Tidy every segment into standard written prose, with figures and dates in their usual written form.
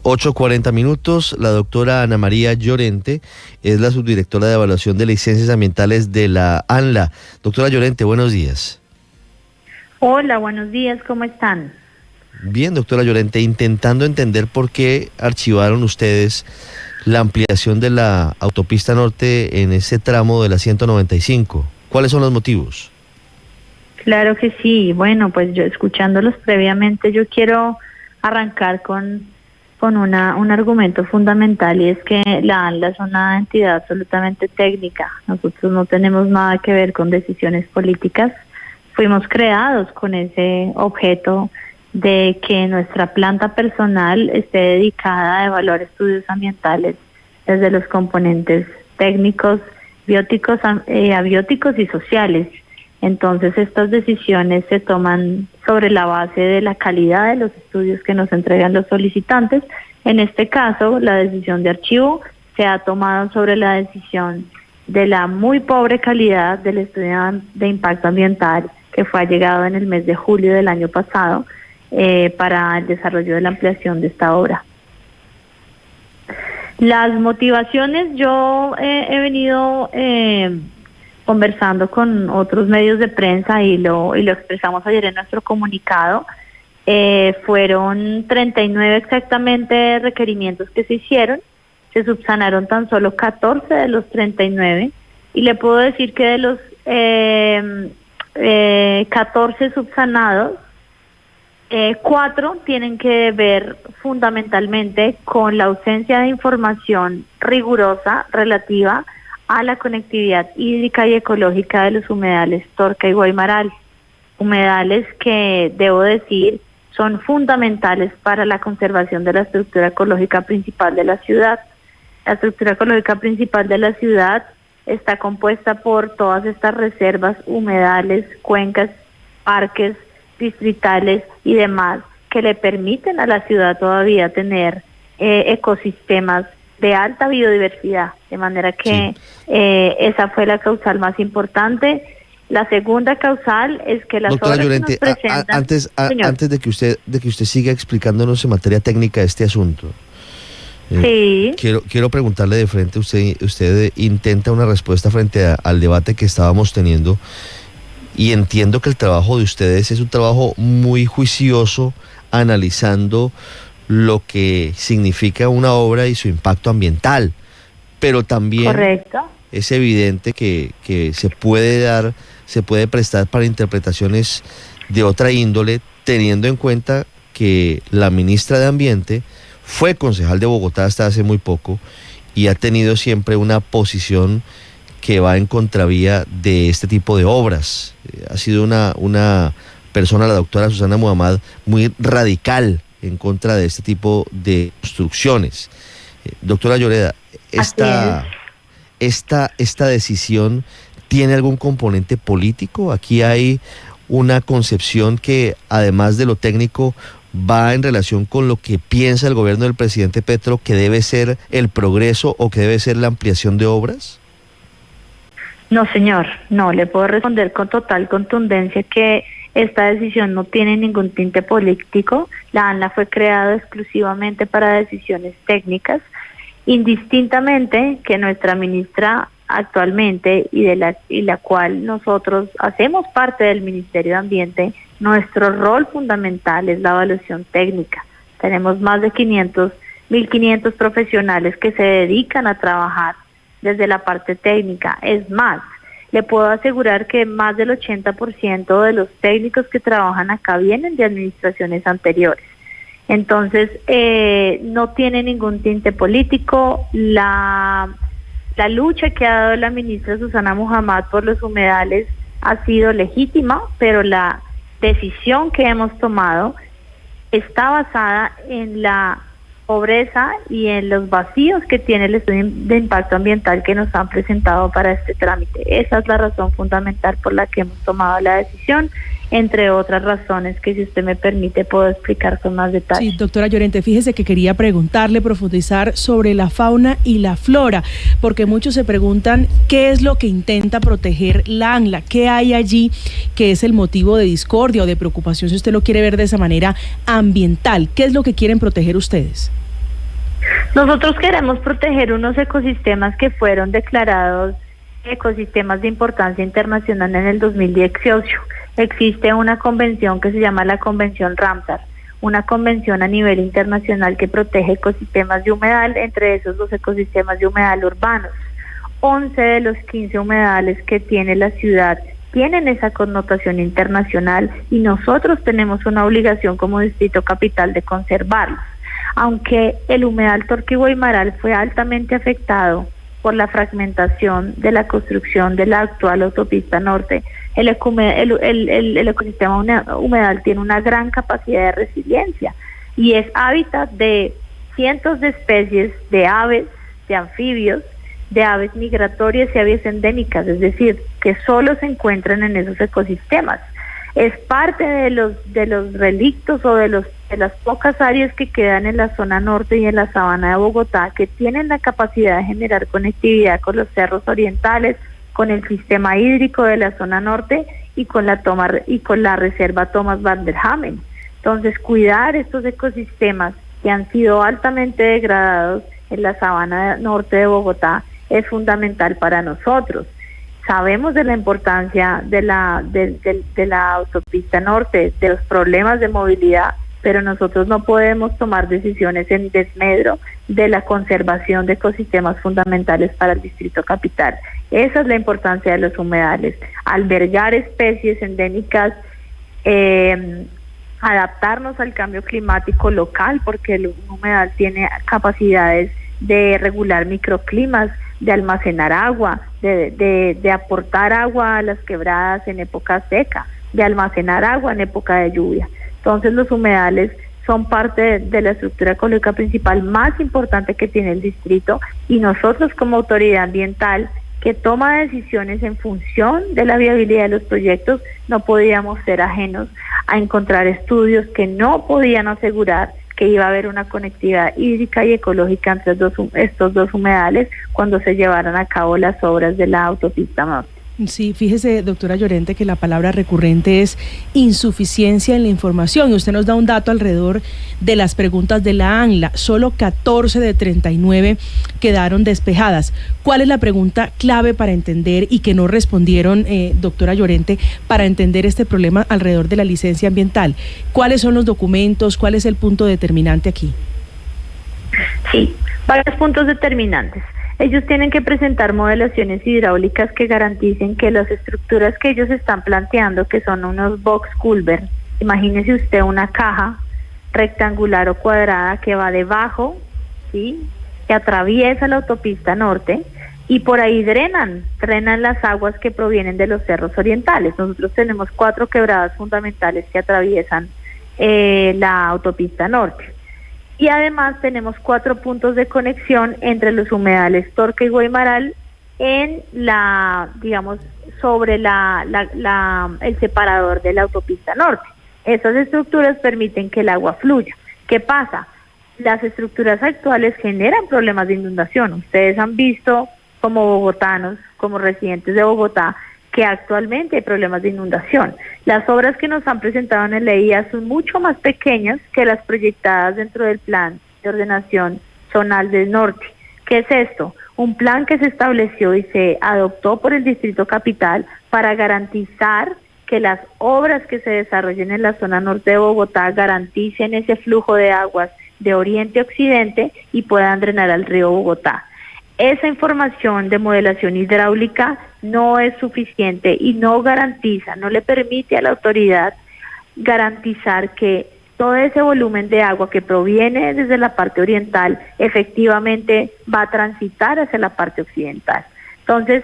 8:40. La doctora Ana María Llorente es la subdirectora de evaluación de licencias ambientales de la ANLA. Doctora Llorente, buenos días. Hola, buenos días, ¿cómo están? Bien, doctora Llorente, intentando entender por qué archivaron ustedes la ampliación de la autopista norte en ese tramo de la 195. ¿Cuáles son los motivos? Claro que sí. Bueno, pues yo escuchándolos previamente, yo quiero arrancar con un argumento fundamental, y es que la ANLA es una entidad absolutamente técnica. Nosotros no tenemos nada que ver con decisiones políticas. Fuimos creados con ese objeto de que nuestra planta personal esté dedicada a evaluar estudios ambientales desde los componentes técnicos, bióticos, abióticos y sociales. Entonces estas decisiones se toman sobre la base de la calidad de los estudios que nos entregan los solicitantes. En este caso, la decisión de archivo se ha tomado sobre la decisión de la muy pobre calidad del estudio de impacto ambiental que fue allegado en el mes de julio del año pasado para el desarrollo de la ampliación de esta obra. Las motivaciones, yo he venido conversando con otros medios de prensa y lo expresamos ayer en nuestro comunicado. Fueron 39 exactamente requerimientos que se hicieron, se subsanaron tan solo 14 de los 39, y le puedo decir que de los 14 subsanados, 4 tienen que ver fundamentalmente con la ausencia de información rigurosa relativa a la conectividad hídrica y ecológica de los humedales Torca y Guaymaral, humedales que, debo decir, son fundamentales para la conservación de la estructura ecológica principal de la ciudad. La estructura ecológica principal de la ciudad está compuesta por todas estas reservas, humedales, cuencas, parques distritales y demás, que le permiten a la ciudad todavía tener ecosistemas de alta biodiversidad, de manera que esa fue la causal más importante. La segunda causal es que las doctora obras Llorente, que nos presentan... antes de que usted siga explicándonos en materia técnica este asunto, sí. quiero preguntarle de frente, usted intenta una respuesta frente al debate que estábamos teniendo, y entiendo que el trabajo de ustedes es un trabajo muy juicioso, analizando lo que significa una obra y su impacto ambiental, pero también correcto, es evidente que se puede prestar para interpretaciones de otra índole, teniendo en cuenta que la ministra de Ambiente fue concejal de Bogotá hasta hace muy poco y ha tenido siempre una posición que va en contravía de este tipo de obras. Ha sido una persona, la doctora Susana Muhammad, muy radical en contra de este tipo de construcciones. Doctora Lloreda, ¿esta decisión tiene algún componente político? Aquí hay una concepción que, además de lo técnico, va en relación con lo que piensa el gobierno del presidente Petro, que debe ser el progreso o que debe ser la ampliación de obras. No, señor, no, le puedo responder con total contundencia que esta decisión no tiene ningún tinte político. La ANLA fue creada exclusivamente para decisiones técnicas, indistintamente que nuestra ministra actualmente y la cual nosotros hacemos parte del Ministerio de Ambiente, nuestro rol fundamental es la evaluación técnica. Tenemos más de 1.500 profesionales que se dedican a trabajar desde la parte técnica. Es más, le puedo asegurar que más del 80% de los técnicos que trabajan acá vienen de administraciones anteriores. Entonces, no tiene ningún tinte político. La lucha que ha dado la ministra Susana Muhammad por los humedales ha sido legítima, pero la decisión que hemos tomado está basada en la pobreza y en los vacíos que tiene el estudio de impacto ambiental que nos han presentado para este trámite. Esa es la razón fundamental por la que hemos tomado la decisión, entre otras razones que, si usted me permite, puedo explicar con más detalle. Sí, doctora Llorente, fíjese que quería preguntarle, profundizar sobre la fauna y la flora, porque muchos se preguntan qué es lo que intenta proteger la ANLA, qué hay allí que es el motivo de discordia o de preocupación, si usted lo quiere ver de esa manera ambiental. ¿Qué es lo que quieren proteger ustedes? Nosotros queremos proteger unos ecosistemas que fueron declarados ecosistemas de importancia internacional en el 2018. Existe una convención que se llama la Convención Ramsar, una convención a nivel internacional que protege ecosistemas de humedal, entre esos los ecosistemas de humedal urbanos. 11 de los 15 humedales que tiene la ciudad tienen esa connotación internacional y nosotros tenemos una obligación como Distrito Capital de conservarlos. Aunque el humedal Torque y Guaymaral fue altamente afectado por la fragmentación de la construcción de la actual autopista norte, el ecosistema humedal tiene una gran capacidad de resiliencia y es hábitat de cientos de especies de aves, de anfibios, de aves migratorias y aves endémicas, es decir, que solo se encuentran en esos ecosistemas. Es parte de los relictos o de las pocas áreas que quedan en la zona norte y en la sabana de Bogotá que tienen la capacidad de generar conectividad con los cerros orientales, con el sistema hídrico de la zona norte y con la reserva Thomas van der Hamen. Entonces, cuidar estos ecosistemas que han sido altamente degradados en la sabana norte de Bogotá es fundamental para nosotros. Sabemos de la importancia de la autopista norte, de los problemas de movilidad, pero nosotros no podemos tomar decisiones en desmedro de la conservación de ecosistemas fundamentales para el Distrito Capital. Esa es la importancia de los humedales, albergar especies endémicas, adaptarnos al cambio climático local, porque el humedal tiene capacidades de regular microclimas, de almacenar agua, de aportar agua a las quebradas en época seca, de almacenar agua en época de lluvia. Entonces los humedales son parte de la estructura ecológica principal más importante que tiene el distrito y nosotros como autoridad ambiental que toma decisiones en función de la viabilidad de los proyectos no podíamos ser ajenos a encontrar estudios que no podían asegurar que iba a haber una conectividad hídrica y ecológica entre estos dos humedales cuando se llevaran a cabo las obras de la autopista norte. Sí, fíjese, doctora Llorente, que la palabra recurrente es insuficiencia en la información. Y usted nos da un dato alrededor de las preguntas de la ANLA. Solo 14 de 39 quedaron despejadas. ¿Cuál es la pregunta clave para entender y que no respondieron, doctora Llorente, para entender este problema alrededor de la licencia ambiental? ¿Cuáles son los documentos? ¿Cuál es el punto determinante aquí? Sí, varios puntos determinantes. Ellos tienen que presentar modelaciones hidráulicas que garanticen que las estructuras que ellos están planteando, que son unos box culvert, imagínese usted una caja rectangular o cuadrada que va debajo, ¿sí?, que atraviesa la autopista norte y por ahí drenan las aguas que provienen de los cerros orientales. Nosotros tenemos 4 quebradas fundamentales que atraviesan la autopista norte. Y además tenemos 4 puntos de conexión entre los humedales Torque y Guaymaral en sobre el separador de la autopista norte. Estas estructuras permiten que el agua fluya. ¿Qué pasa? Las estructuras actuales generan problemas de inundación. Ustedes han visto como bogotanos, como residentes de Bogotá, que actualmente hay problemas de inundación. Las obras que nos han presentado en el EIA son mucho más pequeñas que las proyectadas dentro del Plan de Ordenación Zonal del Norte. ¿Qué es esto? Un plan que se estableció y se adoptó por el Distrito Capital para garantizar que las obras que se desarrollen en la zona norte de Bogotá garanticen ese flujo de aguas de oriente a occidente y puedan drenar al río Bogotá. Esa información de modelación hidráulica no es suficiente y no garantiza, no le permite a la autoridad garantizar que todo ese volumen de agua que proviene desde la parte oriental efectivamente va a transitar hacia la parte occidental. Entonces,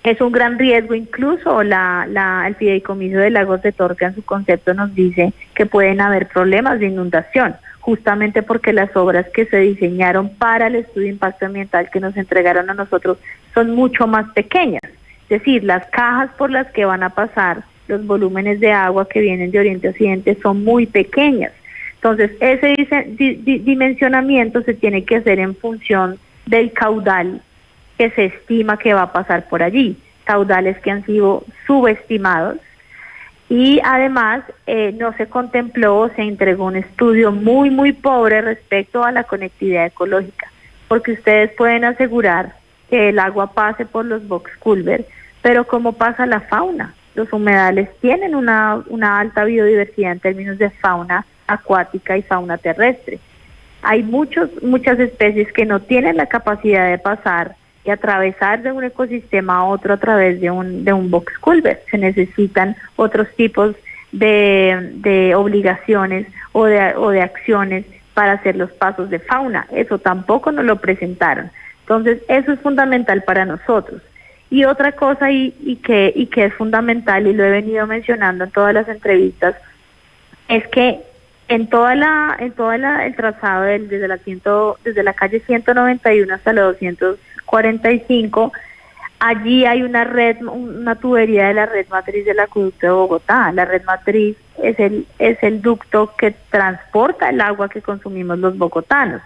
es un gran riesgo, incluso el Fideicomiso de Lagos de Torque en su concepto nos dice que pueden haber problemas de inundación, justamente porque las obras que se diseñaron para el estudio de impacto ambiental que nos entregaron a nosotros son mucho más pequeñas. Es decir, las cajas por las que van a pasar los volúmenes de agua que vienen de oriente a occidente son muy pequeñas. Entonces, ese dimensionamiento se tiene que hacer en función del caudal que se estima que va a pasar por allí, caudales que han sido subestimados. Y además no se contempló, se entregó un estudio muy pobre respecto a la conectividad ecológica. porque ustedes pueden asegurar que el agua pase por los box culvert, pero ¿cómo pasa la fauna? Los humedales tienen una alta biodiversidad en términos de fauna acuática y fauna terrestre. Hay muchas especies que no tienen la capacidad de pasar y atravesar de un ecosistema a otro a través de un box culvert. Se necesitan otros tipos de obligaciones o de acciones para hacer los pasos de fauna. Eso tampoco nos lo presentaron. Entonces, eso es fundamental para nosotros. Y otra cosa y que es fundamental, y lo he venido mencionando en todas las entrevistas, es que en el trazado desde la calle 191 hasta la 245, allí hay una tubería de la red matriz del acueducto de Bogotá. La red matriz es el ducto que transporta el agua que consumimos los bogotanos.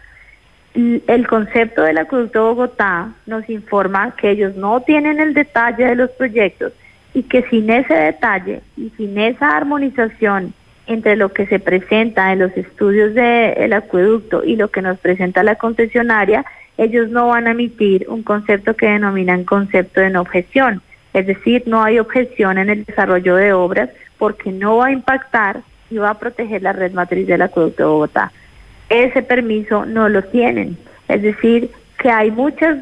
El concepto del acueducto de Bogotá nos informa que ellos no tienen el detalle de los proyectos y que sin ese detalle y sin esa armonización entre lo que se presenta en los estudios del acueducto y lo que nos presenta la concesionaria, ellos no van a emitir un concepto que denominan concepto de no objeción. Es decir, no hay objeción en el desarrollo de obras porque no va a impactar y va a proteger la red matriz del acueducto de Bogotá. Ese permiso no lo tienen. Es decir, que hay muchas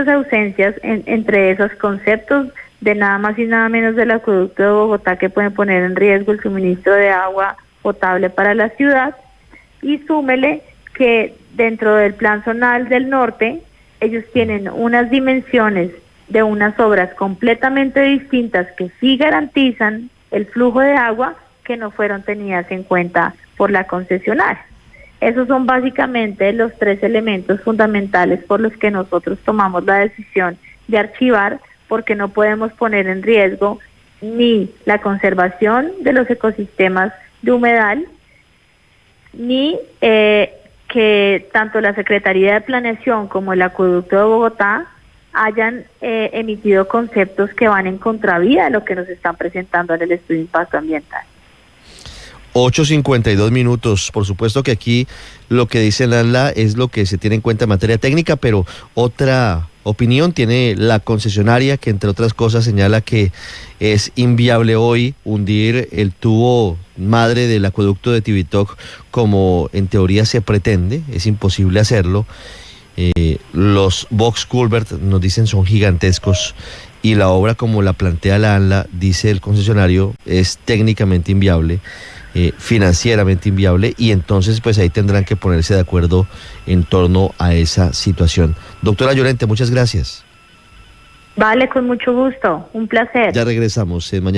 ausencias entre esos conceptos de nada más y nada menos del acueducto de Bogotá que pueden poner en riesgo el suministro de agua potable para la ciudad. Y súmele que dentro del Plan Zonal del Norte, ellos tienen unas dimensiones de unas obras completamente distintas que sí garantizan el flujo de agua que no fueron tenidas en cuenta por la concesionaria. Esos son básicamente los tres elementos fundamentales por los que nosotros tomamos la decisión de archivar, porque no podemos poner en riesgo ni la conservación de los ecosistemas de humedal, ni que tanto la Secretaría de Planeación como el Acueducto de Bogotá hayan emitido conceptos que van en contravía de lo que nos están presentando en el estudio de impacto ambiental. 8:52 minutos. Por supuesto que aquí lo que dice la ANLA es lo que se tiene en cuenta en materia técnica, pero otra opinión tiene la concesionaria, que entre otras cosas señala que es inviable hoy hundir el tubo madre del acueducto de Tibitoc como en teoría se pretende. Es imposible hacerlo. Los box culvert, nos dicen, son gigantescos y la obra como la plantea la ANLA, dice el concesionario, es técnicamente inviable, financieramente inviable, y entonces pues ahí tendrán que ponerse de acuerdo en torno a esa situación. Doctora Llorente, muchas gracias. Vale, con mucho gusto, un placer. Ya regresamos mañana.